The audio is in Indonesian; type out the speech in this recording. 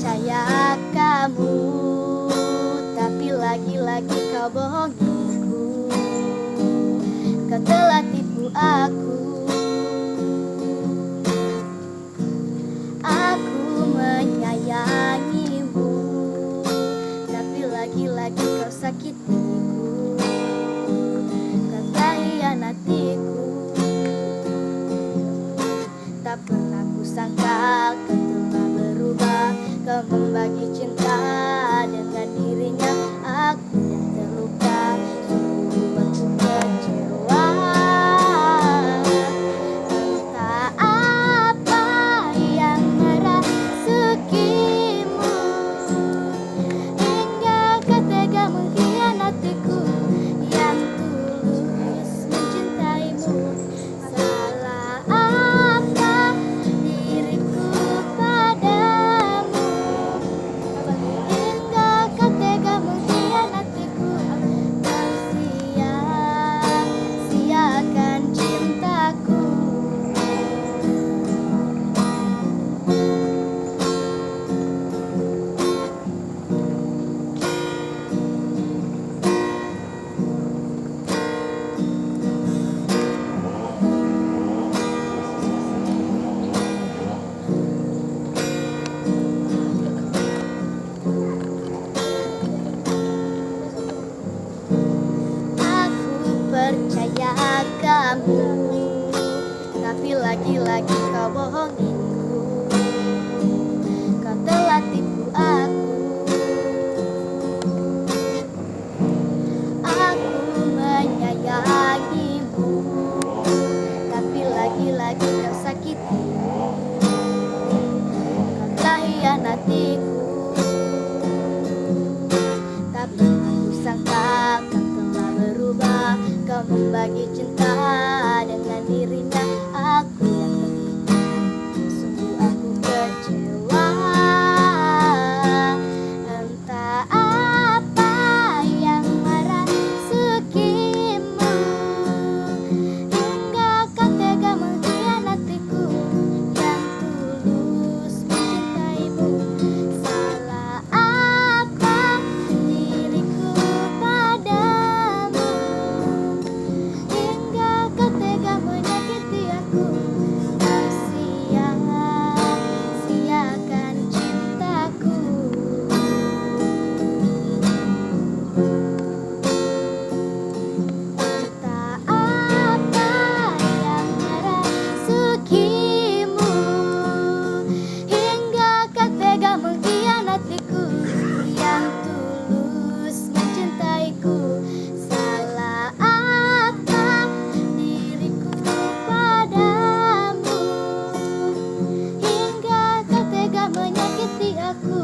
percaya kamu, tapi lagi-lagi kau bohongiku. Kau telah tipu aku. Aku menyayangimu, tapi lagi-lagi kau sakitiku. Kau hianatiku. Tak pernah kusangka kau telah berubah. Kau membagi cinta dengan dirinya. Aku yang terluka, sungguh aku kecewa. Entah apa yang merasukimu, hingga kau tega mengkhianatiku yang tulus mencintaimu. Salah apa diriku padamu, hingga kau tega mengkhianatiku. Kau sia-siakan cintaku. Aku percaya kamu, tapi lagi-lagi kau bohonginku. Kau telah tipu aku. Aku menyayangimu, tapi lagi-lagi kau sakitimu. Kau telah hianatiku. Tak pernah kusangka kau telah berubah. Kau membagi cinta dengan dirinya. Aku yang terluka, sungguh aku kecewa. Entah apa yang merasukimu, hingga kau tega mengkhianatiku yang tulus mencintaimu. Salah apa diriku padamu, hingga kau tega menyakiti aku. Kau sia-siakan cintaku. Entah apa yang merasukimu, hingga kau tega mengkhianatiku yang tulus mencintaiku. Salah apa diriku padamu, hingga kau tega menyakiti aku.